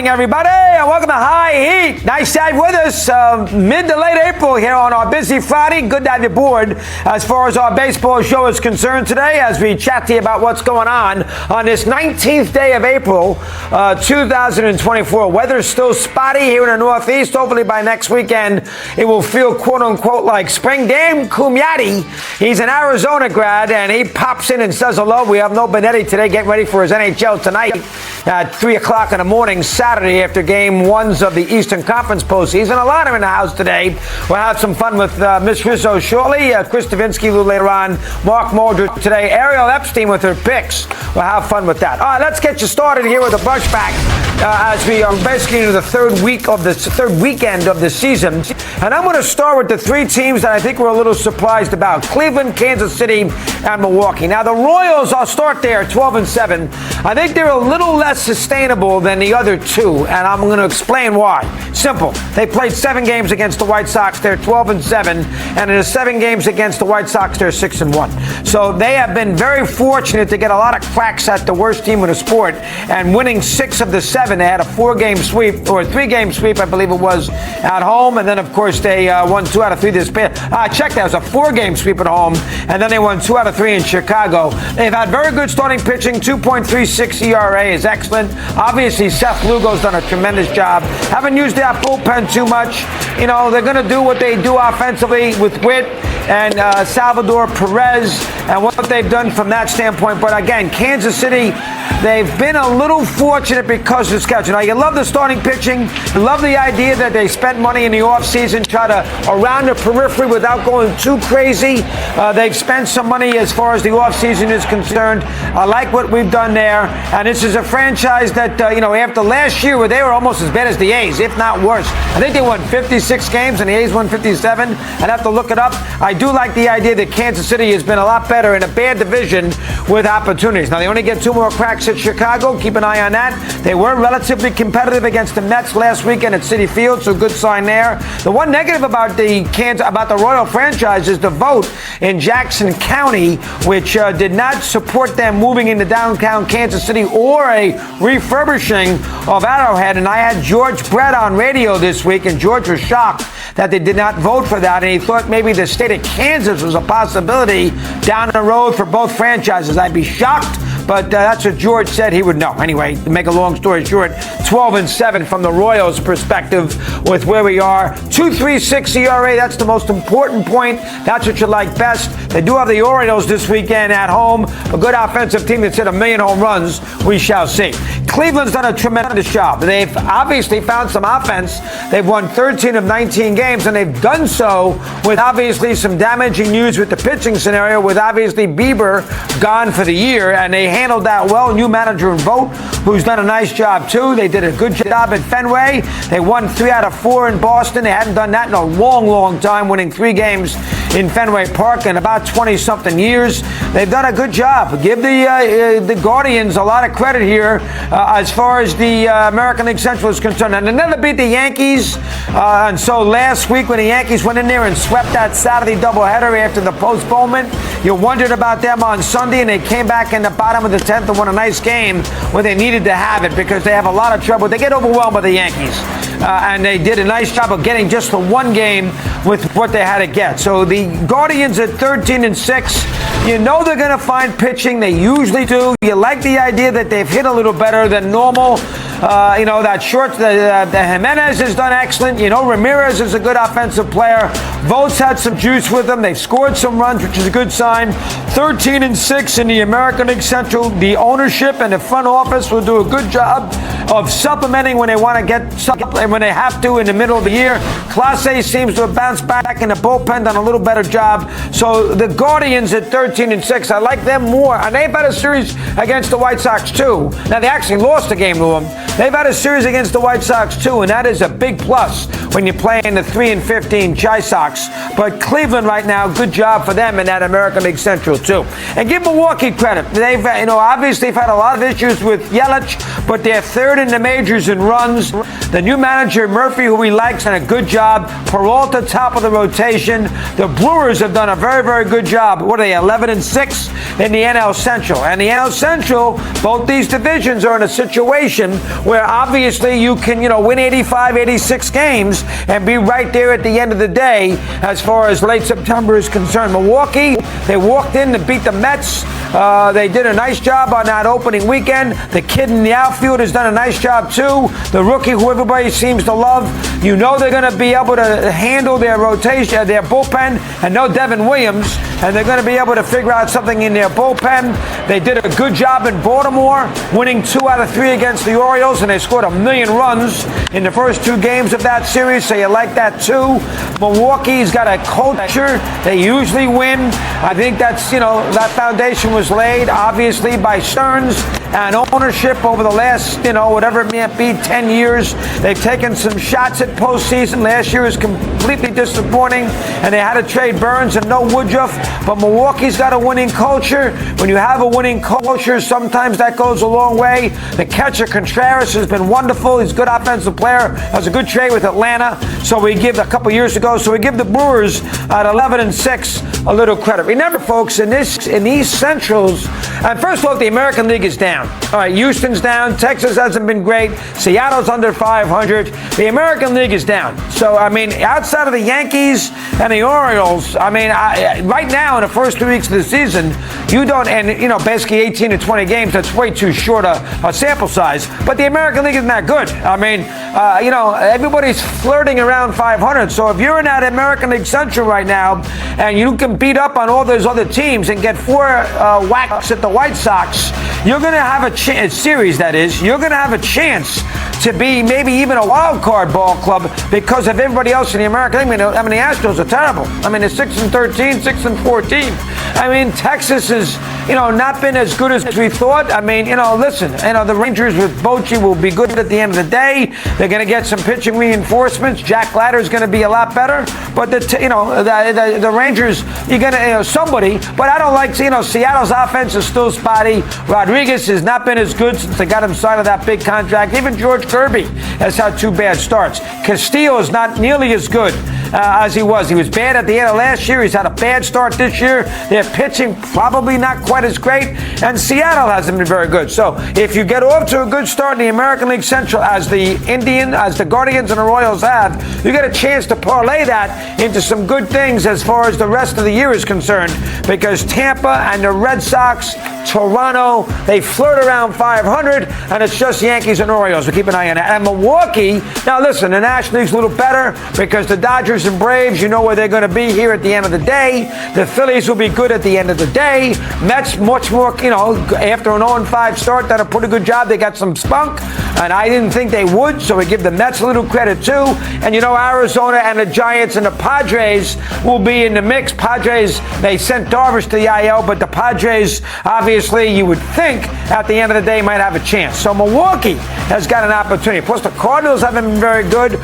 morning, everybody, and welcome to High Heat. Nice to have you with us mid to late April here on our busy Friday. Good to have you aboard as far as our baseball show is concerned today as we chat to you about what's going on this 19th day of April, 2024. Weather's still spotty here in the Northeast. Hopefully by next weekend it will feel quote-unquote like spring. Dan Kumyati, he's an Arizona grad, and he pops in and says hello. We have no Benetti today, getting ready for his NHL tonight at 3 o'clock in the morning Saturday after game ones of the Eastern Conference postseason. A lot are in the house today. We'll have some fun with Miss Rizzo shortly. Chris Stavinsky a little later on. Mark Muldrich today. Ariel Epstein with her picks. We'll have fun with that. All right, let's get you started here with a brushback as we are basically into the third weekend of the season. And I'm going to start with the three teams that I think we're a little surprised about: Cleveland, Kansas City, and Milwaukee. Now, the Royals, I'll start there, 12-7. I think they're a little less sustainable than the other two, and I'm going to explain why. Simple. They played 7 games against the White Sox. They're 12-7, and in the 7 games against the White Sox, they're 6-1. So they have been very fortunate to get a lot of cracks at the worst team in the sport, and winning 6 of the 7. They had a 4-game sweep, or a 3-game sweep, I believe it was, at home, and then, of course, they won 2 out of 3 this past. Check that. It was a 4-game sweep at home, and then they won 2 out of 3 in Chicago. They've had very good starting pitching. 2.36 ERA is excellent. Obviously, Seth Lugo's done a tremendous job. Haven't used that bullpen too much. You know, they're going to do what they do offensively with Witt and Salvador Perez and what they've done from that standpoint. But again, Kansas City, they've been a little fortunate because of the schedule. Now, you love the starting pitching. You love the idea that they spent money in the offseason, try to around the periphery without going too crazy. They've spent some money as far as the offseason is concerned. I like what we've done there. And this is a franchise that, after last year where they were almost as bad as the A's, if not worse. I think they won 56 games and the A's won 57. I'd have to look it up. I do like the idea that Kansas City has been a lot better in a bad division with opportunities. Now, they only get 2 more cracks at Chicago. Keep an eye on that. They were relatively competitive against the Mets last weekend at Citi Field, so good sign there. The one negative about the Royal franchise is the vote in Jackson County, which did not support them moving into downtown Kansas City or a refurbishing of Arrowhead. And I had George Brett on radio this week, and George was shocked that they did not vote for that, and he thought maybe the state of Kansas was a possibility down the road for both franchises. I'd be shocked, but that's what George said he would know. Anyway, to make a long story short, 12-7 from the Royals' perspective with where we are. 2.36 ERA, that's the most important point. That's what you like best. They do have the Orioles this weekend at home, a good offensive team that's hit 1 million home runs. We shall see. Cleveland's done a tremendous job. They've obviously found some offense. They've won 13 of 19 games, and they've done so with obviously some damaging news with the pitching scenario, with obviously Bieber gone for the year, and they handled that well. New manager in Vogt, who's done a nice job too. They did a good job at Fenway. They won 3 out of 4 in Boston. They hadn't done that in a long, long time, winning 3 games in Fenway Park in about 20-something years. They've done a good job. Give the Guardians a lot of credit here as far as the American League Central is concerned. And they never beat the Yankees. And so last week when the Yankees went in there and swept that Saturday doubleheader after the postponement, you wondered about them on Sunday, and they came back in the bottom of the 10th and won a nice game where they needed to have it because they have a lot of trouble. They get overwhelmed by the Yankees. And they did a nice job of getting just the 1 game with what they had to get. So the Guardians at 13-6, you know they're going to find pitching. They usually do. You like the idea that they've hit a little better than normal. That short, the Jimenez has done excellent. Ramirez is a good offensive player. Vogt's had some juice with them. They've scored some runs, which is a good sign. 13-6 in the American League Central. The ownership and the front office will do a good job of supplementing when they want to get supplement when they have to in the middle of the year. Clase seems to have bounced back, and the bullpen done a little better job. So the Guardians at 13-6, I like them more. And they've had a series against the White Sox too. Now they actually lost a game to them. They've had a series against the White Sox too, and that is a big plus when you're playing the 3-15 Chi Sox. But Cleveland right now, good job for them in that American League Central too. And give Milwaukee credit. They've obviously they've had a lot of issues with Yelich, but they're 3rd in the majors in runs. The new manager Murphy, who he likes, done a good job. Peralta, top of the rotation. The Brewers have done a very, very good job. What are they, 11-6 in the NL Central? And the NL Central, both these divisions are in a situation where obviously you can, win 85, 86 games and be right there at the end of the day as far as late September is concerned. Milwaukee, they walked in to beat the Mets. They did a nice job on that opening weekend. The kid in the outfield has done a nice job too. The rookie, who everybody seems to love, they're going to be able to handle their rotation, their bullpen, and no Devin Williams, and they're going to be able to figure out something in their bullpen. They did a good job in Baltimore, winning 2 out of 3 against the Orioles, and they scored 1,000,000 runs in the first 2 games of that series, so you like that too. Milwaukee's got a culture. They usually win. I think that's, that foundation was laid, obviously, by Stearns and ownership over the last, whatever it may be, 10 years. They've taken some shots at postseason. Last year was completely disappointing, and they had to trade Burns and no Woodruff. But Milwaukee's got a winning culture. When you have a winning culture, sometimes that goes a long way. The catcher, Contreras, has been wonderful. He's a good offensive player. That was a good trade with Atlanta. So we give a couple years ago. So we give the Brewers at 11-6 a little credit. Remember, folks, in these Centrals, and first of all, the American League is down. All right, Houston's down. Texas hasn't been great. Seattle's under 500. The American League is down. So, outside of the Yankees and the Orioles, right now in the first 2 weeks of the season, you don't, and, basically 18 to 20 games, that's way too short a sample size. But the American League isn't that good. Everybody's flirting around 500. So if you're in that American League Central right now and you can beat up on all those other teams and get 4 whacks at the White Sox, you're going to have a series, that is. You're going to have a chance to be maybe even a wild card ball club because of everybody else in the American League. The Astros are terrible. They're 6-13, 6-14. Texas has, not been as good as we thought. Listen, the Rangers with Bochy will be good at the end of the day. They're going to get some pitching reinforcements. Jack Leiter is going to be a lot better. But the Rangers, you're going to, somebody. But I don't like, Seattle's offense is still spotty. Rodriguez has not been as good since they got him signed to that big contract. Even George Kirby has had 2 bad starts. Castillo is not nearly as good as he was. He was bad at the end of last year. He's had a bad start this year. Their pitching probably not quite as great. And Seattle hasn't been very good. So if you get off to a good start in the American League Central, as the Guardians and the Royals have, you get a chance to parlay that into some good things as far as the rest of the year is concerned. Because Tampa and the Red Sox, Toronto, they flirt around 500, and it's just Yankees and Orioles. We keep an eye on that. And Milwaukee, now listen, the National League's a little better because the Dodgers and Braves, you know where they're going to be here at the end of the day. The Phillies will be good at the end of the day. Mets, much more, after an 0-5 start, done a pretty good job. They got some spunk, and I didn't think they would, so we give the Mets a little credit too. And Arizona and the Giants and the Padres will be in the mix. Padres, they sent Darvish to the IL, but the Padres, obviously, you would think at the end of the day might have a chance. So Milwaukee has got an opportunity. Plus, the Cardinals haven't been very good.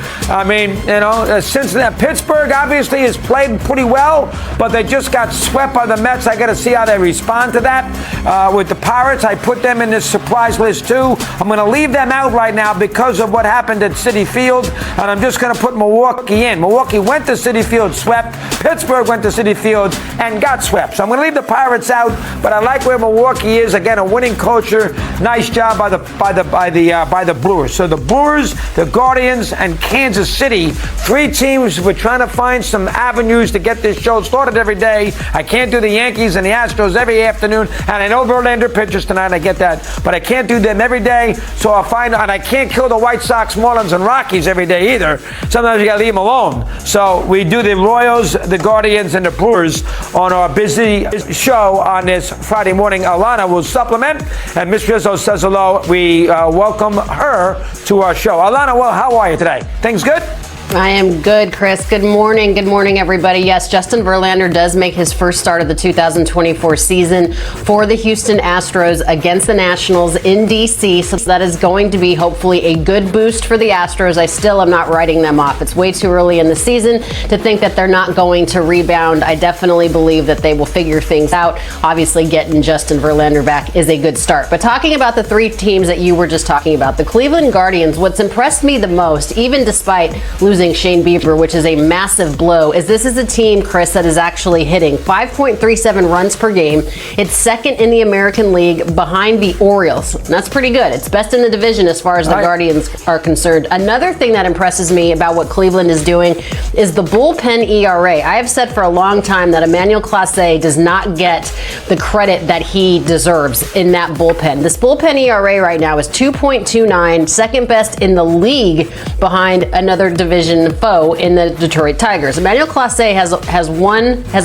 Cincinnati, Pittsburgh obviously has played pretty well, but they just got swept by the Mets. I got to see how they respond to that. With the Pirates, I put them in this surprise list too. I'm going to leave them out right now because of what happened at Citi Field, and I'm just going to put Milwaukee in. Milwaukee went to Citi Field, swept. Pittsburgh went to Citi Field and got swept. So I'm going to leave the Pirates out, but I like where Milwaukee is. Again, a winning culture. Nice job by the Brewers. So the Brewers, the Guardians, and Kansas City, 3 teams. We're trying to find some avenues to get this show started every day. I can't do the Yankees and the Astros every afternoon, and I know Verlander pitches tonight. I get that, but I can't do them every day. So I'll find, and I can't kill the White Sox, Marlins, and Rockies every day either. Sometimes you got to leave them alone. So we do the Royals, the Guardians, and the Brewers on our busy show on this Friday morning. Alana will supplement, and Miss Rizzo says hello. We welcome her to our show. Alana, well, how are you today? Things good? I am good, Chris. Good morning. Good morning, everybody. Yes, Justin Verlander does make his first start of the 2024 season for the Houston Astros against the Nationals in D.C. So that is going to be hopefully a good boost for the Astros. I still am not writing them off. It's way too early in the season to think that they're not going to rebound. I definitely believe that they will figure things out. Obviously, getting Justin Verlander back is a good start. But talking about the 3 teams that you were just talking about, the Cleveland Guardians, what's impressed me the most, even despite losing losing Shane Bieber, which is a massive blow, is this is a team, Chris, that is actually hitting 5.37 runs per game. It's second in the American League behind the Orioles. And that's pretty good. It's best in the division as far as the Guardians are concerned. Another thing that impresses me about what Cleveland is doing is the bullpen ERA. I have said for a long time that Emmanuel Clase does not get the credit that he deserves in that bullpen. This bullpen ERA right now is 2.29, second best in the league behind another division foe in the Detroit Tigers. Emmanuel Clase has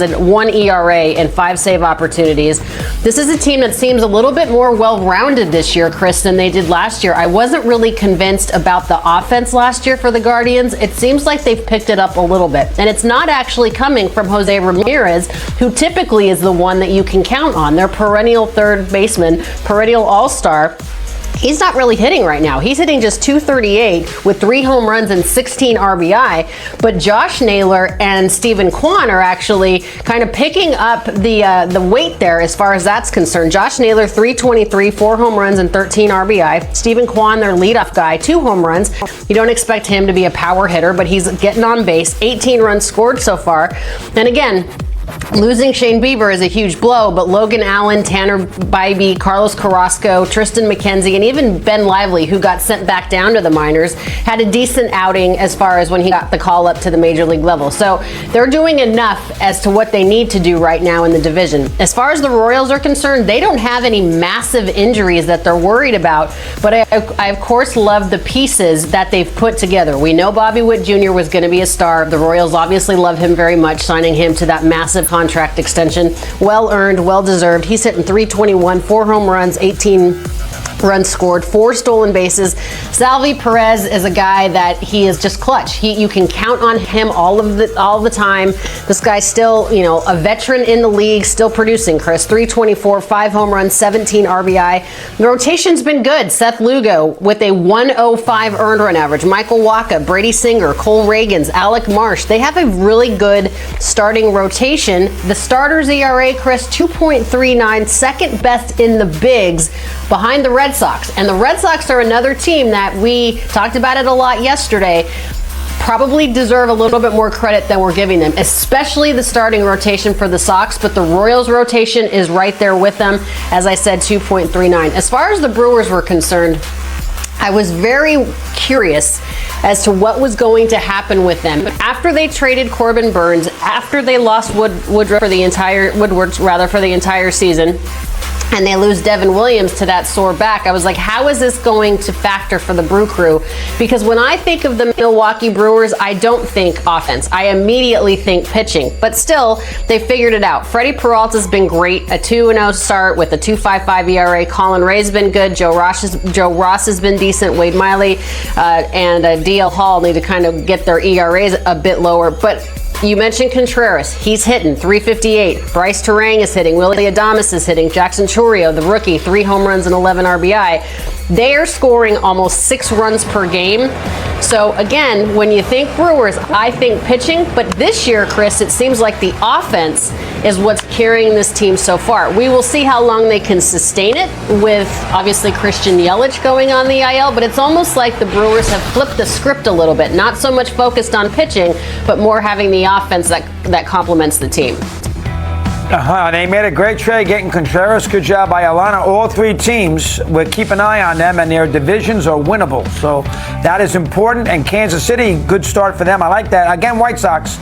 a 1 ERA and 5 save opportunities. This is a team that seems a little bit more well-rounded this year, Chris, than they did last year. I wasn't really convinced about the offense last year for the Guardians. It seems like they've picked it up a little bit. And it's not actually coming from Jose Ramirez, who typically is the one that you can count on. Their perennial third baseman, perennial all-star. He's not really hitting right now. He's hitting just .238 with 3 home runs and 16 RBI. But Josh Naylor and Stephen Kwan are actually kind of picking up the weight there as far as that's concerned. Josh Naylor, .323, 4 home runs and 13 RBI. Stephen Kwan, their leadoff guy, 2 home runs. You don't expect him to be a power hitter, but he's getting on base. 18 runs scored so far. And again, losing Shane Bieber is a huge blow, but Logan Allen, Tanner Bybee, Carlos Carrasco, Tristan McKenzie, and even Ben Lively, who got sent back down to the minors, had a decent outing as far as when he got the call up to the major league level. So they're doing enough as to what they need to do right now in the division. As far as the Royals are concerned, they don't have any massive injuries that they're worried about, but I of course love the pieces that they've put together. We know Bobby Witt Jr. was going to be a star. The Royals obviously love him very much, signing him to that massive contract extension. Well earned, well deserved. He's hitting .321, 4 home runs, 18 runs scored, 4 stolen bases. Salvi Perez is a guy that he is just clutch. You can count on him all the time. This guy's still, a veteran in the league, still producing, Chris. .324, 5 home runs, 17 RBI. The rotation's been good. Seth Lugo with a 105 earned run average. Michael Wacha, Brady Singer, Cole Reagans, Alec Marsh. They have a really good starting rotation. The starters ERA, Chris, 2.39, second best in the bigs behind the Red Sox. And the Red Sox are another team that we talked about it a lot yesterday, probably deserve a little bit more credit than we're giving them, especially the starting rotation for the Sox, but the Royals rotation is right there with them. As I said, 2.39. As far as the Brewers were concerned, I was very curious as to what was going to happen with them. After they traded Corbin Burns, after they lost Woodruff for the entire season, and they lose Devin Williams to that sore back, I was like, how is this going to factor for the Brew Crew? Because when I think of the Milwaukee Brewers, I don't think offense. I immediately think pitching. But still, they figured it out. Freddie Peralta's been great, a 2-0 start with a 2.55 ERA. Colin Ray's been good. Joe Ross has been decent. Wade Miley and DL Hall need to kind of get their ERAs a bit lower. But you mentioned Contreras. He's hitting .358. Bryce Terang is hitting. Willie Adames is hitting. Jackson Chourio, the rookie, 3 home runs and 11 RBI. They are scoring almost 6 runs per game. So again, when you think Brewers, I think pitching. But this year, Chris, it seems like the offense is what's carrying this team so far. We will see how long they can sustain it with, obviously, Christian Yelich going on the IL. But it's almost like the Brewers have flipped the script a little bit. Not so much focused on pitching, but more having the offense that complements the team. They made a great trade getting Contreras. Good job by Alana. All 3 teams, we'll keep an eye on them, and their divisions are winnable. So that is important. And Kansas City, good start for them. I like that. Again, White Sox.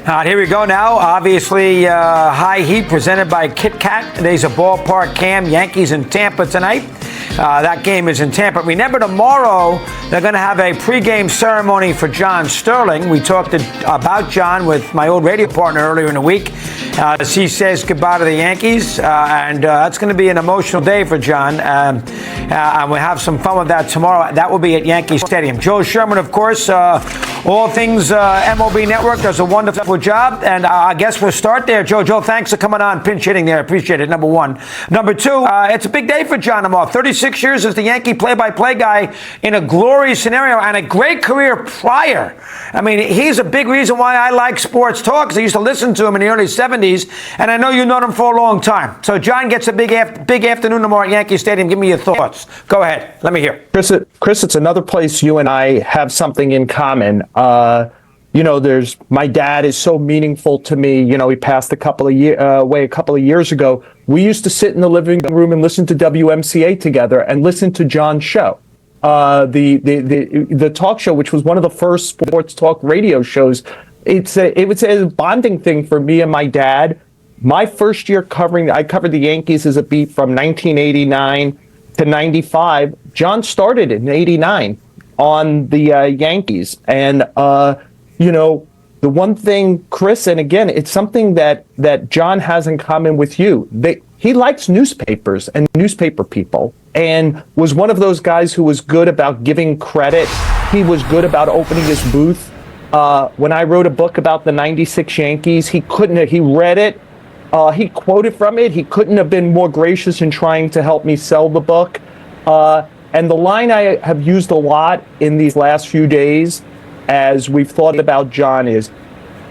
All right, here we go now. Obviously, High Heat presented by Kit Kat. Today's a ballpark cam. Yankees in Tampa tonight. That game is in Tampa. Remember, tomorrow they're going to have a pregame ceremony for John Sterling. We talked about John with my old radio partner earlier in the week. As he says goodbye to the Yankees, and that's going to be an emotional day for John. And we'll have some fun with that tomorrow. That will be at Yankee Stadium. Joe Sherman, of course, all things MLB Network, does a wonderful job. And I guess we'll start there. Joe, thanks for coming on, pinch hitting there. Appreciate it, number one. Number two, it's a big day for John tomorrow. 36 6 years as the Yankee play-by-play guy in a glorious scenario and a great career prior. I mean, he's a big reason why I like sports talk, because I used to listen to him in the early 70s, and I know you've known him for a long time. So John gets a big afternoon tomorrow at Yankee Stadium. Give me your thoughts. Go ahead. Let me hear. Chris, it's another place you and I have something in common. There's my dad is so meaningful to me. He passed away a couple of years ago. We used to sit in the living room and listen to WMCA together and listen to John's show. The talk show, which was one of the first sports talk radio shows. It was a bonding thing for me and my dad. My first year I covered the Yankees as a beat from 1989 to 95. John started in 89 on the Yankees. And, the one thing, Chris, and again, it's something that John has in common with you. He likes newspapers and newspaper people, and was one of those guys who was good about giving credit. He was good about opening his booth. When I wrote a book about the 96 Yankees, he read it. He quoted from it. He couldn't have been more gracious in trying to help me sell the book. And the line I have used a lot in these last few days as we've thought about John is,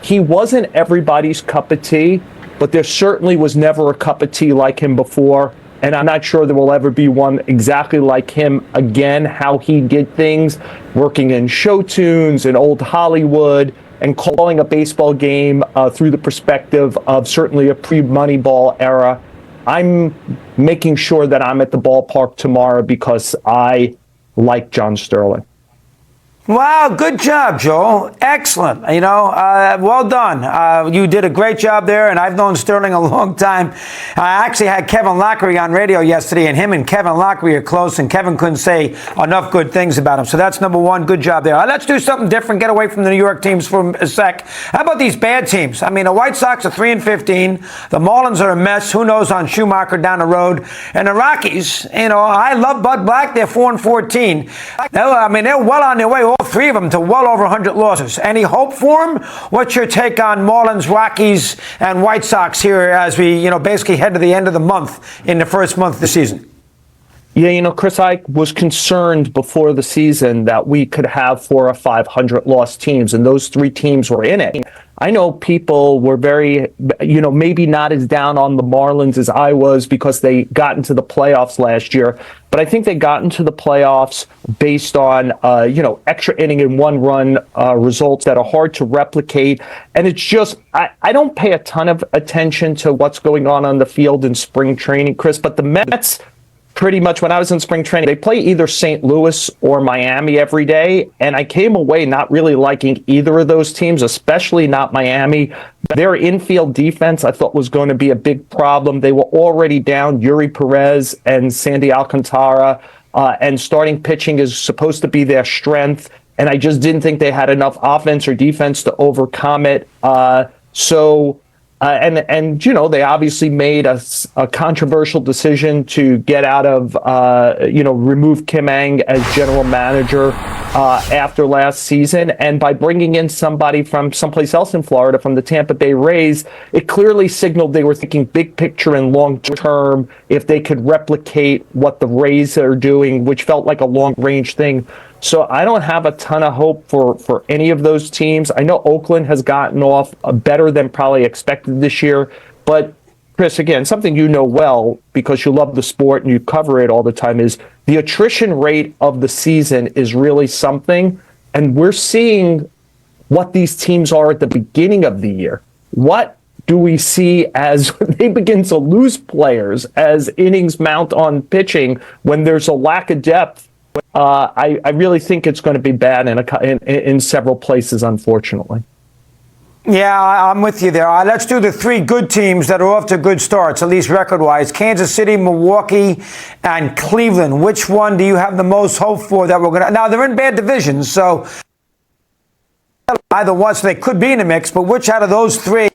he wasn't everybody's cup of tea, but there certainly was never a cup of tea like him before. And I'm not sure there will ever be one exactly like him again, how he did things, working in show tunes in old Hollywood and calling a baseball game through the perspective of certainly a pre-Moneyball era. I'm making sure that I'm at the ballpark tomorrow because I like John Sterling. Wow, good job, Joel. Excellent. Well done. You did a great job there, and I've known Sterling a long time. I actually had Kevin Lockery on radio yesterday, and him and Kevin Lockery are close, and Kevin couldn't say enough good things about him. So that's number one. Good job there. Let's do something different. Get away from the New York teams for a sec. How about these bad teams? I mean, the White Sox are 3-15. The Marlins are a mess. Who knows on Schumacher down the road? And the Rockies, I love Bud Black. They're 4-14. They're well on their way. All three of them to well over 100 losses. Any hope for them? What's your take on Marlins, Rockies, and White Sox here as we, basically head to the end of the month in the first month of the season? Yeah, Chris, I was concerned before the season that we could have 4 or 500 loss teams, and those three teams were in it. I know people were very, maybe not as down on the Marlins as I was because they got into the playoffs last year. But I think they got into the playoffs based on, extra inning and one-run results that are hard to replicate. And it's just, I don't pay a ton of attention to what's going on the field in spring training, Chris, but the Mets, pretty much when I was in spring training, they play either St. Louis or Miami every day. And I came away not really liking either of those teams, especially not Miami. Their infield defense, I thought, was going to be a big problem. They were already down Yuri Perez and Sandy Alcantara, and starting pitching is supposed to be their strength. And I just didn't think they had enough offense or defense to overcome it. They obviously made a controversial decision to get out of, remove Kim Ng as general manager after last season. And by bringing in somebody from someplace else in Florida, from the Tampa Bay Rays, it clearly signaled they were thinking big picture and long term if they could replicate what the Rays are doing, which felt like a long range thing. So I don't have a ton of hope for any of those teams. I know Oakland has gotten off better than probably expected this year. But, Chris, again, something you know well because you love the sport and you cover it all the time is the attrition rate of the season is really something. And we're seeing what these teams are at the beginning of the year. What do we see as they begin to lose players, as innings mount on pitching when there's a lack of depth? I really think it's going to be bad in several places, unfortunately. Yeah, I'm with you there. Let's do the three good teams that are off to good starts, at least record-wise. Kansas City, Milwaukee, and Cleveland. Which one do you have the most hope for that we're going to... Now, they're in bad divisions, so either one, so they could be in the mix, but which out of those three...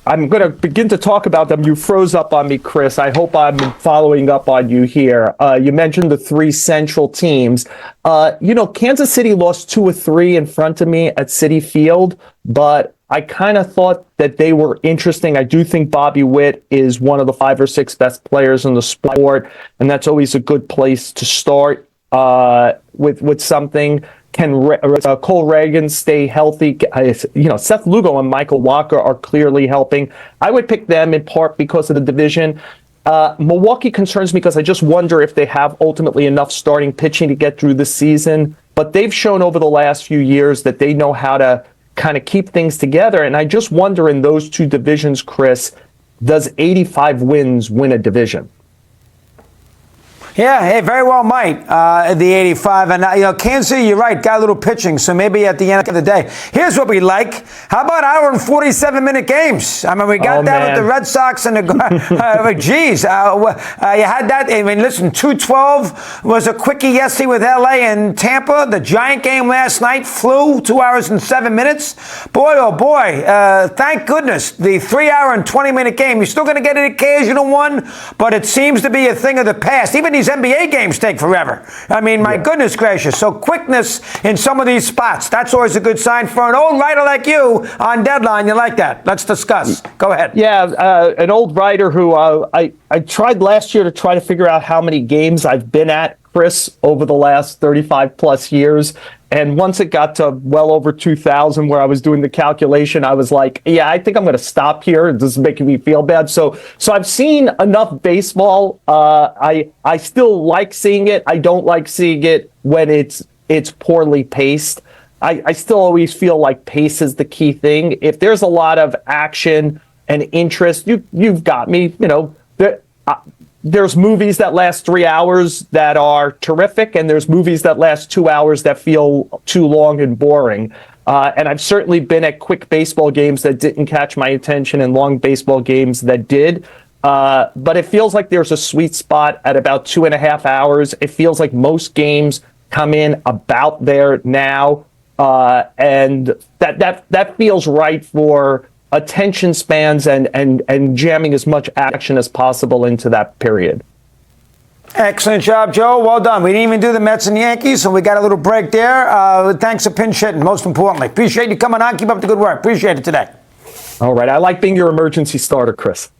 I'm going to begin to talk about them. You froze up on me, Chris. I hope I'm following up on you here. You mentioned the three central teams. Kansas City lost 2 or 3 in front of me at Citi Field, but I kind of thought that they were interesting. I do think Bobby Witt is one of the 5 or 6 best players in the sport, and that's always a good place to start with something. Can Cole Reagan stay healthy? Seth Lugo and Michael Walker are clearly helping. I would pick them in part because of the division. Milwaukee concerns me because I just wonder if they have ultimately enough starting pitching to get through the season. But they've shown over the last few years that they know how to kind of keep things together. And I just wonder in those 2 divisions, Chris, does 85 wins win a division? Yeah, hey, very well might, the 85. And, Kansas City, you're right, got a little pitching, so maybe at the end of the day. Here's what we like. How about hour and 47-minute games? I mean, we got that with the Red Sox and the geez. You had that. I mean, listen, 212 was a quickie yesterday with L.A. and Tampa. The Giant game last night flew 2 hours and 7 minutes. Boy, oh, boy, thank goodness. The 3-hour and 20-minute game, you're still going to get an occasional one, but it seems to be a thing of the past. Even these NBA games take forever. I mean, my goodness gracious. So quickness in some of these spots, that's always a good sign for an old writer like you on deadline. You like that? Let's discuss. Go ahead. Yeah, an old writer who I tried last year to try to figure out how many games I've been at, Chris, over the last 35 plus years. And once it got to well over 2,000 where I was doing the calculation, I was like, yeah, I think I'm going to stop here. This is making me feel bad. So I've seen enough baseball. I still like seeing it. I don't like seeing it when it's poorly paced. I still always feel like pace is the key thing. If there's a lot of action and interest, you've got me. There's movies that last 3 hours that are terrific, and there's movies that last 2 hours that feel too long and boring. And I've certainly been at quick baseball games that didn't catch my attention and long baseball games that did. But it feels like there's a sweet spot at about 2.5 hours. It feels like most games come in about there now. And that feels right for attention spans and jamming as much action as possible into that period. Excellent job, Joe. Well done. We didn't even do the Mets and Yankees, so we got a little break there. Thanks for pinch hitting, most importantly. Appreciate you coming on. Keep up the good work. Appreciate it today. All right. I like being your emergency starter, Chris.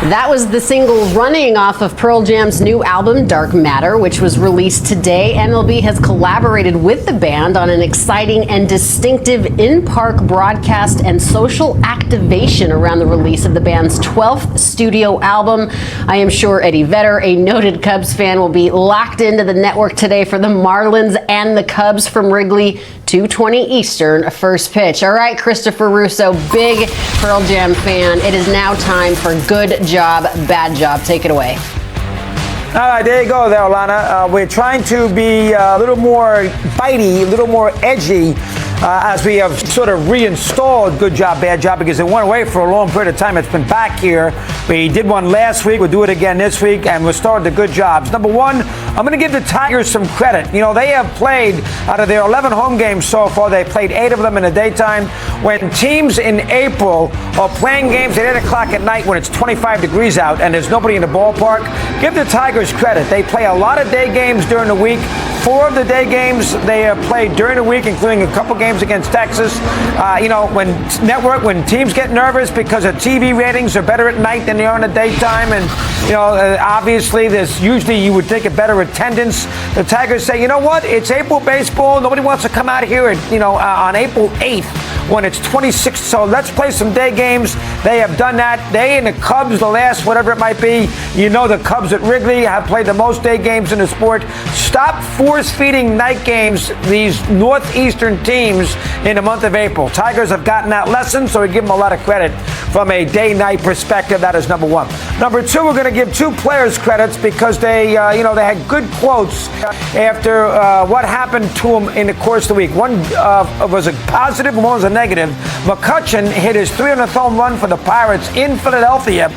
That was the single running off of Pearl Jam's new album, Dark Matter, which was released today. MLB has collaborated with the band on an exciting and distinctive in-park broadcast and social activation around the release of the band's 12th studio album. I am sure Eddie Vedder, a noted Cubs fan, will be locked into the network today for the Marlins and the Cubs from Wrigley, 2:20 Eastern, first pitch. All right, Christopher Russo, big Pearl Jam fan. It is now time for Good Job, Bad Job. Take it away. All right, there you go there, Alana. We're trying to be a little more bitey, a little more edgy as we have sort of reinstalled Good Job, Bad Job because it went away for a long period of time. It's been back here. We did one last week. We'll do it again this week, and we'll start the good jobs. Number one, I'm going to give the Tigers some credit. You know, they have played, out of their 11 home games so far, they played 8 of them in the daytime. When teams in April are playing games at 8 o'clock at night when it's 25 degrees out and there's nobody in the ballpark, give the Tigers credit. They play a lot of day games during the week. 4 of the day games they have played during the week, including a couple games against Texas. When teams get nervous because the TV ratings are better at night than they are in the daytime, and obviously there's usually, you would think, a better attendance. The Tigers say, you know what? It's April baseball. Nobody wants to come out here at, on April 8th when it's 26. So let's play some day games. They have done that. They and the Cubs, the last whatever it might be. The Cubs at Wrigley have played the most day games in the sport. Stop force-feeding night games, these northeastern teams, in the month of April. Tigers have gotten that lesson, so we give them a lot of credit from a day-night perspective. That is number one. Number two, we're going to give 2 players credits because they had good quotes after what happened to them in the course of the week. One was a positive, one was a negative. McCutchen hit his 300th home run for the Pirates in Philadelphia.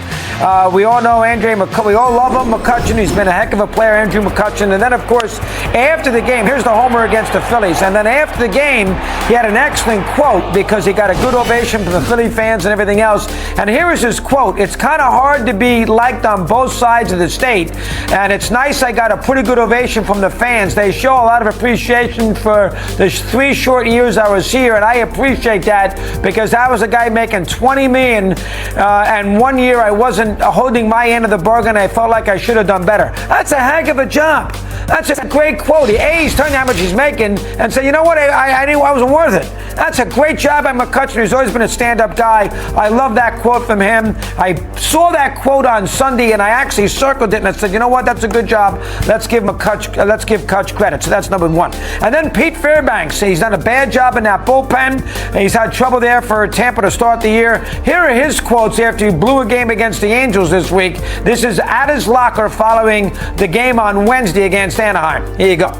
We all know we all love him, McCutchen. He's been a heck of a player, Andrew McCutchen. And then, of course, after the game, here's the homer against the Phillies. And then after the game, he had an excellent quote because he got a good ovation from the Philly fans and everything else. And here is his quote. It's kind of hard to be liked on both sides of the state. And it's nice I got a pretty good ovation from the fans. They show a lot of appreciation for the 3 short years I was here. And I appreciate that because I was a guy making $20 million. And 1 year I wasn't holding my end of the bargain. I felt like I should have done better. That's a heck of a job. That's a great quote. He's telling you how much he's making and say, you know what, I knew I wasn't worth it. That's a great job by McCutchen. He's always been a stand-up guy. I love that quote from him. I saw that quote on Sunday, and I actually circled it, and I said, you know what, that's a good job. Let's give Kutch credit. So that's number 1. And then Pete Fairbanks. He's done a bad job in that bullpen. He's had trouble there for Tampa to start the year. Here are his quotes after he blew a game against the Angels this week. This is at his locker following the game on Wednesday against Anaheim. Here you go.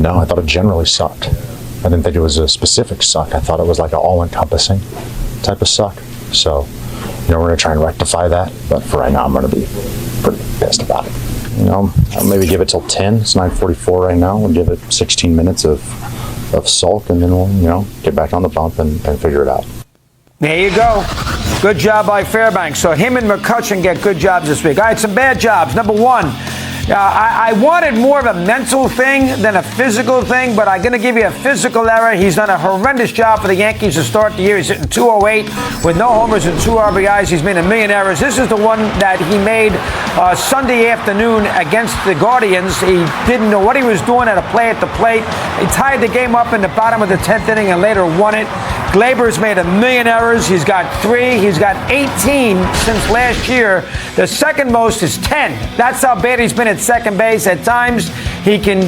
No, I thought it generally sucked. I didn't think it was a specific suck. I thought it was like an all-encompassing type of suck. So, we're going to try and rectify that. But for right now, I'm going to be pretty pissed about it. I'll maybe give it till 10. It's 9:44 right now. We'll give it 16 minutes of sulk, and then we'll, get back on the bump and figure it out. There you go. Good job by Fairbanks. So him and McCutchen get good jobs this week. All right, some bad jobs. Number 1. I wanted more of a mental thing than a physical thing, but I'm going to give you a physical error. He's done a horrendous job for the Yankees to start the year. He's hitting .208 with no homers and 2 RBIs. He's made a million errors. This is the one that he made Sunday afternoon against the Guardians. He didn't know what he was doing at the plate. He tied the game up in the bottom of the 10th inning and later won it. Glaber's made a million errors. He's got 3. He's got 18 since last year. The second most is 10. That's how bad he's been at second base. At times, he can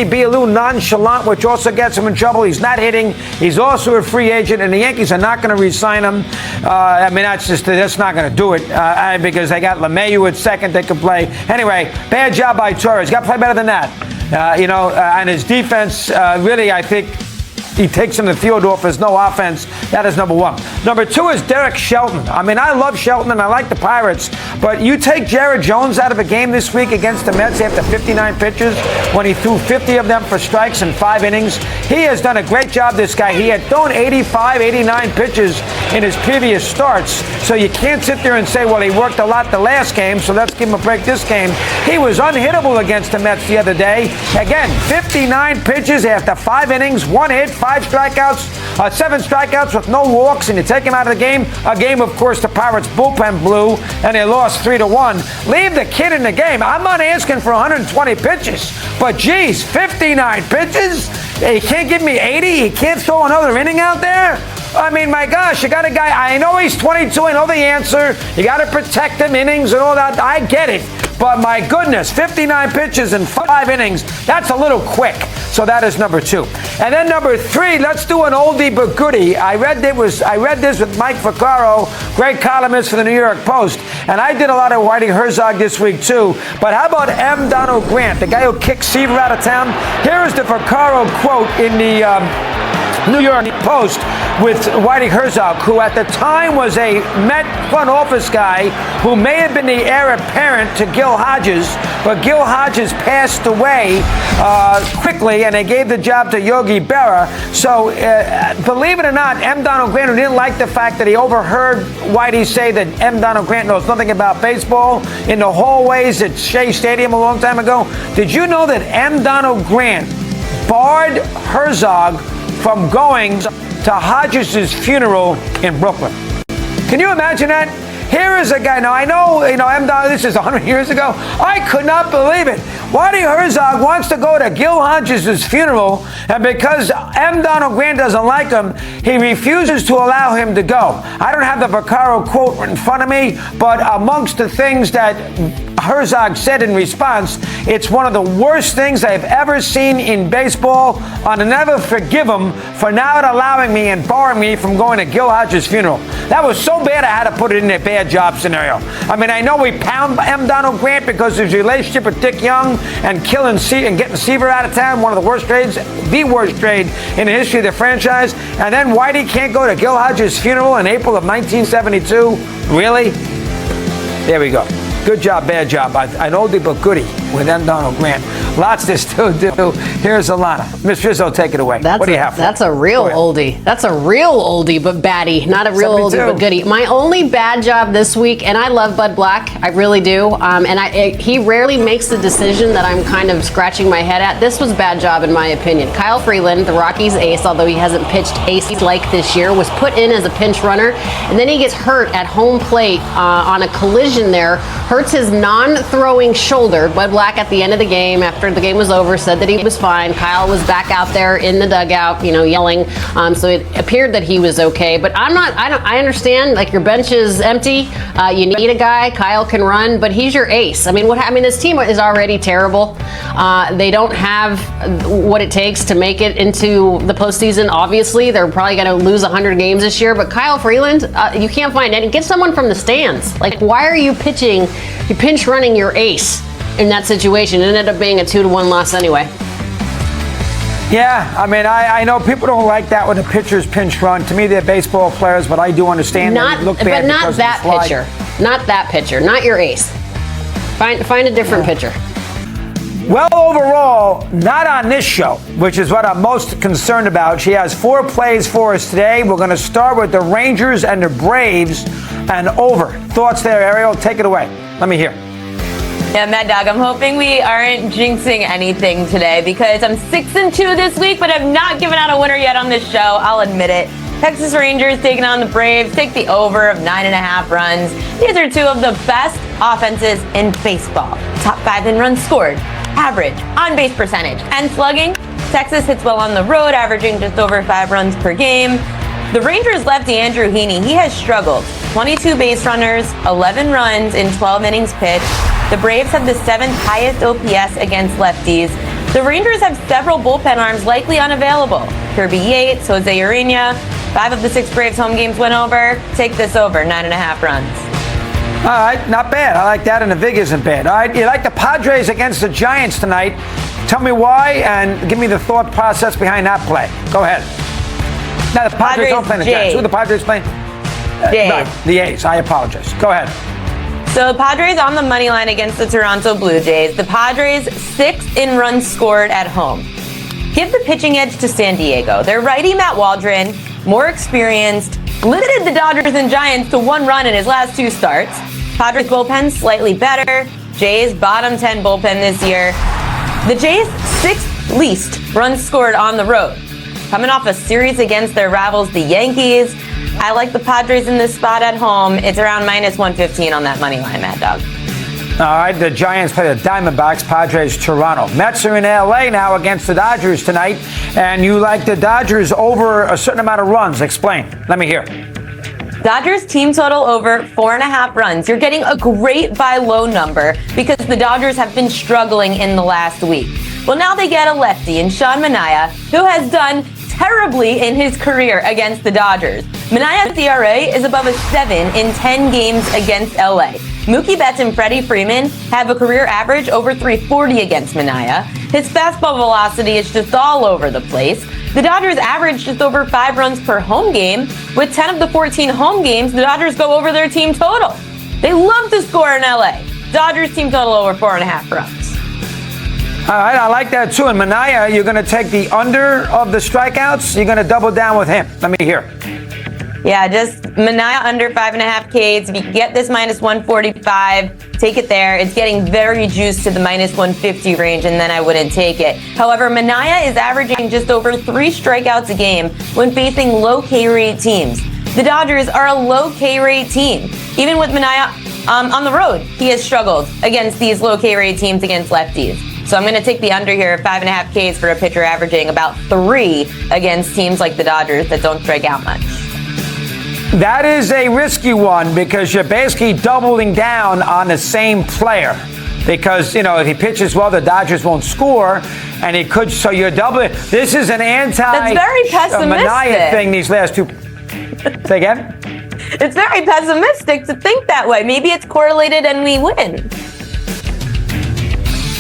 be a little nonchalant, which also gets him in trouble. He's not hitting. He's also a free agent, and the Yankees are not going to re-sign him. That's not going to do it because they got LeMahieu at second. They can play. Anyway, bad job by Torres. Got to play better than that. And his defense, really, I think, he takes him the field off. There's no offense. That is number 1. Number 2 is Derek Shelton. I mean, I love Shelton and I like the Pirates, but you take Jared Jones out of a game this week against the Mets after 59 pitches when he threw 50 of them for strikes in 5 innings. He has done a great job, this guy. He had thrown 85, 89 pitches in his previous starts, so you can't sit there and say, well, he worked a lot the last game, so let's give him a break this game. He was unhittable against the Mets the other day. Again, 59 pitches after 5 innings, 1 hit, 5 strikeouts, 7 strikeouts with no walks, and you take him out of the game. A game, of course, the Pirates bullpen blew, and they lost 3-1. Leave the kid in the game. I'm not asking for 120 pitches, but geez, 59 pitches? He can't give me 80? He can't throw another inning out there? I mean, my gosh, you got a guy, I know he's 22, I know the answer. You got to protect him, innings and all that. I get it. But my goodness, 59 pitches in 5 innings, that's a little quick. So that is number 2. And then number 3, let's do an oldie but goodie. I read this with Mike Vaccaro, great columnist for the New York Post. And I did a lot of Whitey Herzog this week too. But how about M. Donald Grant, the guy who kicked Seaver out of town? Here is the Vaccaro quote in the New York Post with Whitey Herzog, who at the time was a Met front office guy who may have been the heir apparent to Gil Hodges, but Gil Hodges passed away quickly, and they gave the job to Yogi Berra. So, believe it or not, M. Donald Grant, who didn't like the fact that he overheard Whitey say that M. Donald Grant knows nothing about baseball in the hallways at Shea Stadium a long time ago. Did you know that M. Donald Grant barred Herzog from going to Hodges' funeral in Brooklyn? Can you imagine that? Here is a guy, now I know, M. Donald, this is 100 years ago. I could not believe it. Whitey Herzog wants to go to Gil Hodges' funeral, and because M. Donald Grant doesn't like him, he refuses to allow him to go. I don't have the Vaccaro quote in front of me, but amongst the things that Herzog said in response, it's one of the worst things I've ever seen in baseball. I'll never forgive him for not allowing me and barring me from going to Gil Hodges' funeral. That was so bad I had to put it in a bad job scenario. I mean, I know we pound M. Donald Grant because of his relationship with Dick Young and killing and getting Seaver out of town, one of the worst trades, the worst trade in the history of the franchise. And then Whitey can't go to Gil Hodges' funeral in April of 1972. Really? There we go. Good job, bad job. An oldie but goodie with M. Donald Grant. Lots to still do. Here's Alana. Miss Rizzo, take it away. What do you have for That's me? a real oldie. That's a real oldie but baddie. Not a real 72. oldie but goodie. My only bad job this week, and I love Bud Black. I really do. He rarely makes the decision that I'm kind of scratching my head at. This was bad job in my opinion. Kyle Freeland, the Rockies ace, although he hasn't pitched ace-like this year, was put in as a pinch runner, and then he gets hurt at home plate on a collision there. Hurts his non-throwing shoulder. Bud Black at the end of the game, after the game was over, said that he was fine. Kyle was back out there in the dugout, yelling. So it appeared that he was okay. But I understand, like, your bench is empty. You need a guy. Kyle can run, but he's your ace. I mean, this team is already terrible. They don't have what it takes to make it into the postseason. Obviously, they're probably going to lose 100 games this year. But Kyle Freeland, you can't find any. Get someone from the stands. Like, why are you pitching? You're pinch running your ace in that situation. It ended up being a 2-1 loss anyway. Yeah, I mean, I know people don't like that when the pitchers pinch run. To me, they're baseball players, but I do understand that it look bad. But not because that of the slide. pitcher. Not that pitcher. Not your ace. Find a different pitcher. Well, overall, not on this show, which is what I'm most concerned about. She has 4 plays for us today. We're going to start with the Rangers and the Braves and over. Thoughts there, Ariel? Take it away. Let me hear. Yeah, Mad Dog, I'm hoping we aren't jinxing anything today because I'm 6-2 this week, but I've not given out a winner yet on this show. I'll admit it. Texas Rangers taking on the Braves. Take the over of 9.5 runs. These are 2 of the best offenses in baseball. Top 5 in runs scored, average, on-base percentage, and slugging. Texas hits well on the road, averaging just over 5 runs per game. The Rangers lefty Andrew Heaney, he has struggled. 22 base runners, 11 runs in 12 innings pitched. The Braves have the 7th highest OPS against lefties. The Rangers have several bullpen arms likely unavailable. Kirby Yates, Jose Urena. 5 of the 6 Braves home games went over. Take this over, 9.5 runs. All right, not bad. I like that, and the vig isn't bad. All right, you like the Padres against the Giants tonight. Tell me why, and give me the thought process behind that play. Go ahead. Now, the Padres don't play the Giants. Who are the Padres playing? No, the A's. I apologize. Go ahead. So the Padres on the money line against the Toronto Blue Jays. The Padres 6th in runs scored at home. Give the pitching edge to San Diego. Their righty Matt Waldron, more experienced, limited the Dodgers and Giants to 1 run in his last 2 starts. Padres bullpen slightly better. Jays bottom 10 bullpen this year. The Jays 6th least runs scored on the road. Coming off a series against their rivals, the Yankees. I like the Padres in this spot at home. It's around -115 on that money line, Mad Dog. All right, the Giants play the Diamondbacks, Padres, Toronto. Mets are in L.A. now against the Dodgers tonight, and you like the Dodgers over a certain amount of runs. Explain. Let me hear. Dodgers team total over 4.5 runs. You're getting a great buy low number because the Dodgers have been struggling in the last week. Well, now they get a lefty in Sean Manaea, who has done terribly in his career against the Dodgers. Manaea's ERA is above a 7 in 10 games against LA. Mookie Betts and Freddie Freeman have a career average over 340 against Manaea. His fastball velocity is just all over the place. The Dodgers average just over 5 runs per home game. With 10 of the 14 home games, the Dodgers go over their team total. They love to score in LA. Dodgers team total over 4.5 runs. All right, I like that too. And Manaea, you're going to take the under of the strikeouts. You're going to double down with him. Let me hear. Yeah, just Manaea under 5.5 Ks. If you can get this -145, take it there. It's getting very juiced to the -150 range, and then I wouldn't take it. However, Manaea is averaging just over 3 strikeouts a game when facing low K rate teams. The Dodgers are a low K rate team. Even with Manaea on the road, he has struggled against these low K rate teams against lefties. So I'm going to take the under here, 5.5 Ks for a pitcher averaging about 3 against teams like the Dodgers that don't strike out much. That is a risky one because you're basically doubling down on the same player. Because, if he pitches well, the Dodgers won't score, and he could, so you're doubling. This is an That's very pessimistic. Manaea thing these last 2. Say again? It's very pessimistic to think that way. Maybe it's correlated and we win.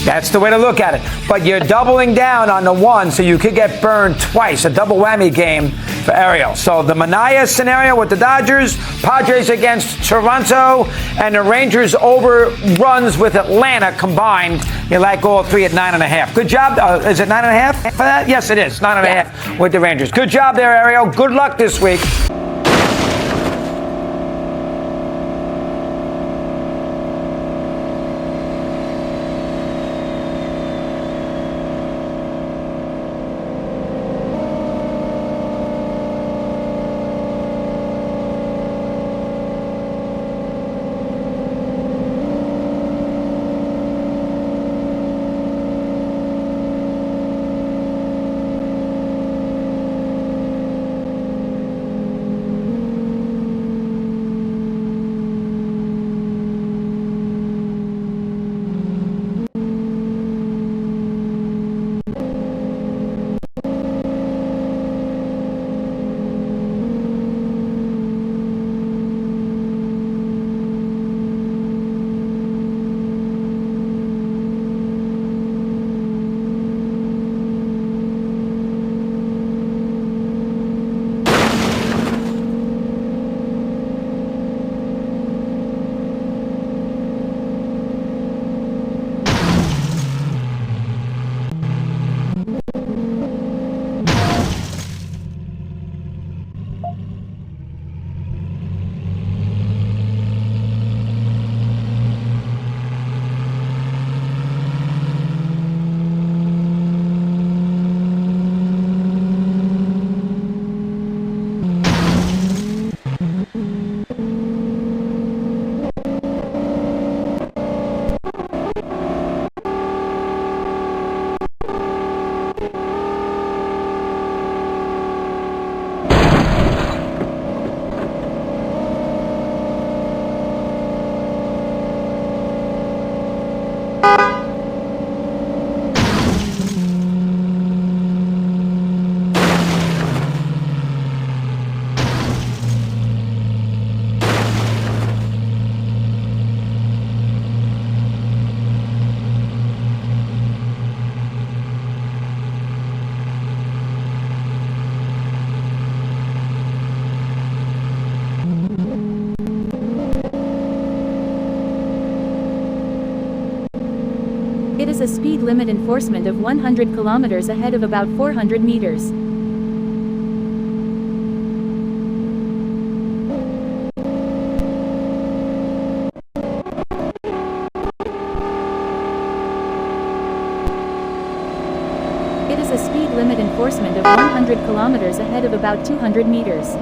That's the way to look at it. But you're doubling down on the one, so you could get burned twice. A double whammy game for Ariel. So the Mania scenario with the Dodgers, Padres against Toronto, and the Rangers overruns with Atlanta combined. You like all three at 9.5. Good job. Is it 9.5 for that? Yes, it is. 9.5 with the Rangers. Good job there, Ariel. Good luck this week. It is a speed limit enforcement of 100 kilometers ahead of about 400 meters. It is a speed limit enforcement of 100 kilometers ahead of about 200 meters.